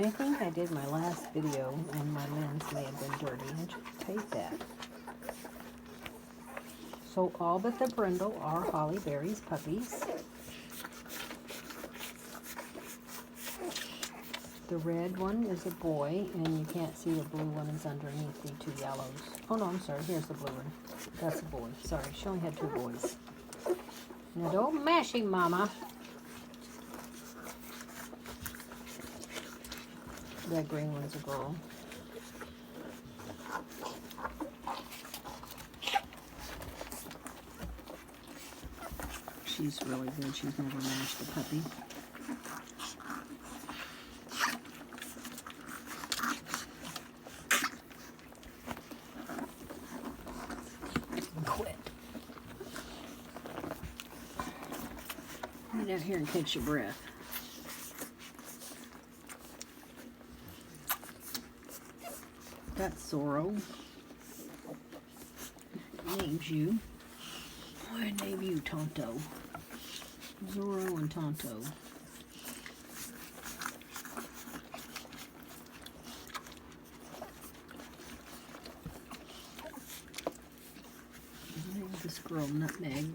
I think I did my last video and my lens may have been dirty. I should tape that. So all but the brindle are Holly Berry's puppies. The red one is a boy, and you can't see the blue one is underneath the two yellows. Oh no, I'm sorry, here's the blue one. That's a boy. Sorry, she only had two boys. Now don't mash him, Mama. That green one's a girl. She's really good. She's never mashed a puppy. Quit. Get out here and catch your breath. That's Zorro. Names you. I name you Tonto. Zorro and Tonto. There's this girl, Nutmeg.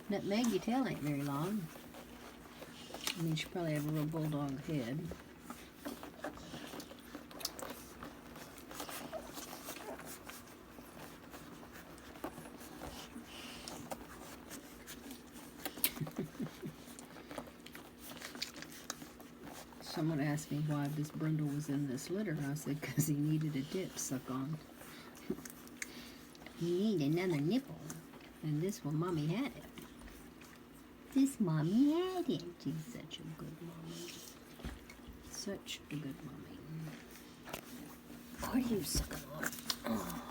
Nutmeg, your tail ain't very long. I mean, she probably have a real bulldog head. Someone asked me why this brindle was in this litter. I said, because he needed a dip suck on. He need another nipple. And this one, Mommy had it. This Mommy had it. She's such a good mommy. Such a good mommy. What are you sucking on? Oh.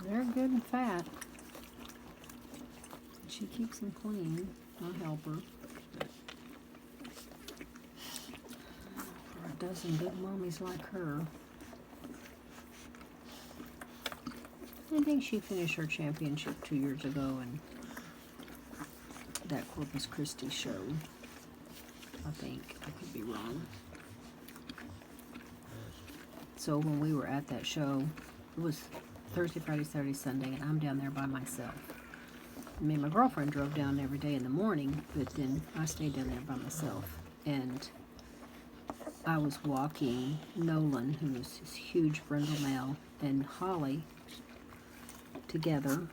They're good and fat. She keeps them clean. I'll help her. For a dozen good mommies like her. I think she finished her championship 2 years ago in that Corpus Christi show. I think. I could be wrong. So when we were at that show, it was Thursday, Friday, Saturday, Sunday, and I'm down there by myself. Me and my girlfriend drove down every day in the morning, but then I stayed down there by myself. And I was walking Nolan, who was this huge brindle male, and Holly together,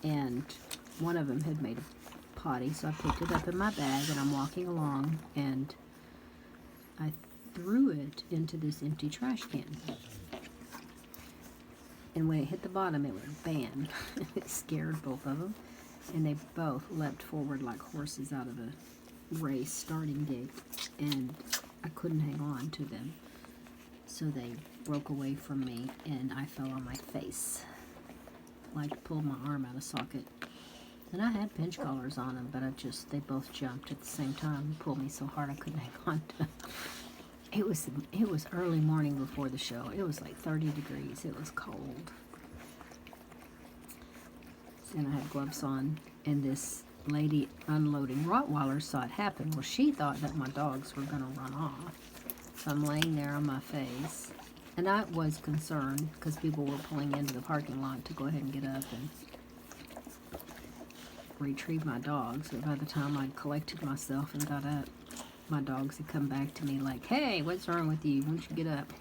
and one of them had made a potty, so I picked it up in my bag, and I'm walking along, and I threw it into this empty trash can. And when it hit the bottom, it went bam. It scared both of them. And they both leapt forward like horses out of a race starting gate. And I couldn't hang on to them. So they broke away from me and I fell on my face. Like pulled my arm out of socket. And I had pinch collars on them, but they both jumped at the same time and pulled me so hard I couldn't hang on to them. It was early morning before the show. It was like 30 degrees. It was cold. And I had gloves on, and this lady unloading Rottweilers saw it happen. Well, she thought that my dogs were going to run off. So I'm laying there on my face, and I was concerned because people were pulling into the parking lot to go ahead and get up and retrieve my dogs. But by the time I collected myself and got up, my dogs had come back to me like, hey, what's wrong with you? Why don't you get up?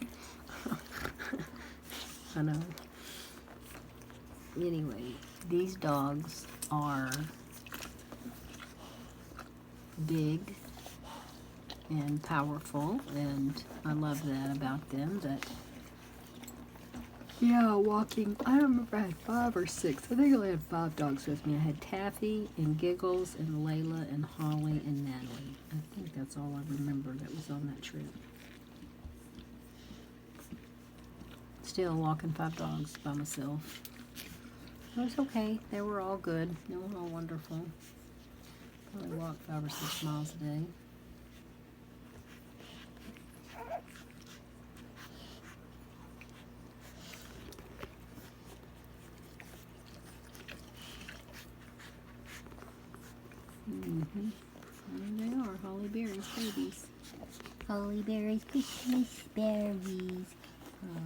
I know. Anyway, these dogs are big and powerful, and I love that about them. That, yeah, walking, I don't remember, I had 5 or 6. I think I only had 5 dogs with me. I had Taffy and Giggles and Layla and Holly and Natalie. I think that's all I remember that was on that trip. Still walking 5 dogs by myself. It was okay. They were all good. They were all wonderful. Probably walked 5 or 6 miles a day. Mm-hmm. There they are, Holly Berry's babies. Holly Berry's Christmas berries.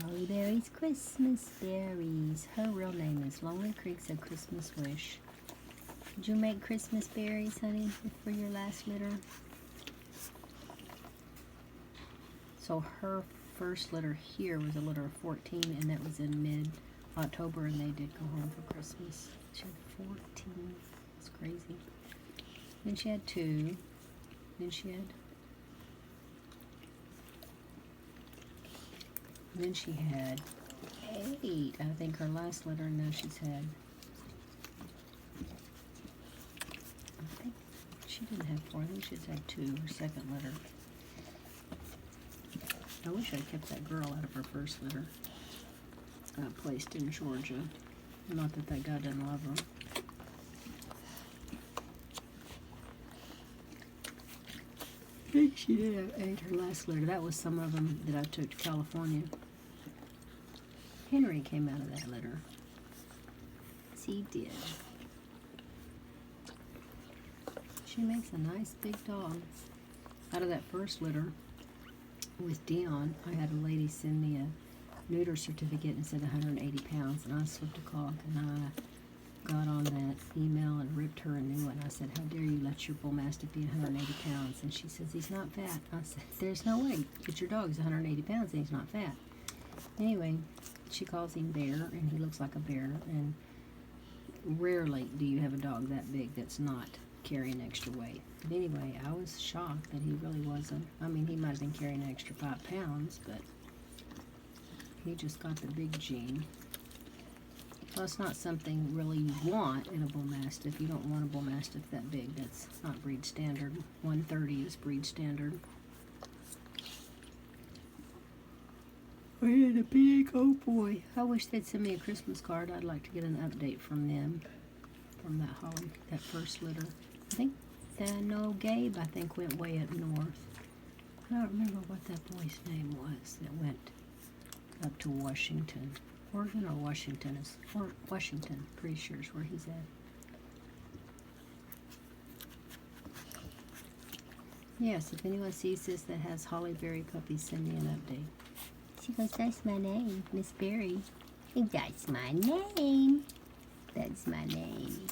Holly Berry's Christmas berries. Her real name is LonelyCreeks A Christmas Wish. Did you make Christmas berries, honey, for your last litter? So her first litter here was a litter of 14, and that was in mid-October, and they did go home for Christmas. She had 14. It's crazy. Then she had 2. Then she had... Then she had 8. I think her last litter, and now she's had... I think she didn't have 4. I think she's had 2, her second litter. I wish I'd kept that girl out of her first litter. Placed in Georgia. Not that that guy doesn't love her. I think she did have 8 her last litter. That was some of them that I took to California. Henry came out of that litter. Yes, he did. She makes a nice big dog. Out of that first litter with Dion, I had a lady send me a neuter certificate and said 180 pounds, and I slipped a cough, and I got on that email and ripped her a new one. I said, how dare you let your bull mastiff be 180 pounds? And she says, he's not fat. I said, there's no way, but your dog's 180 pounds and he's not fat. Anyway, she calls him Bear, and he looks like a bear, and rarely do you have a dog that big that's not carrying extra weight. But anyway, I was shocked that he really wasn't. I mean, he might have been carrying an extra 5 pounds, but he just got the big gene. Well, it's not something really you want in a bull mastiff. You don't want a bull mastiff that big. That's not breed standard. 130 is breed standard. I had a big, oh boy. I wish they'd send me a Christmas card. I'd like to get an update from them, from that Holly, that first litter. I think, no, Gabe, I think, went way up north. I don't remember what that boy's name was that went up to Washington. Oregon or Washington? Or Washington, pretty sure is where he's at. Yes, if anyone sees this that has Holly Berry puppies, send me an update. She goes, that's my name, Miss Berry. That's my name. That's my name.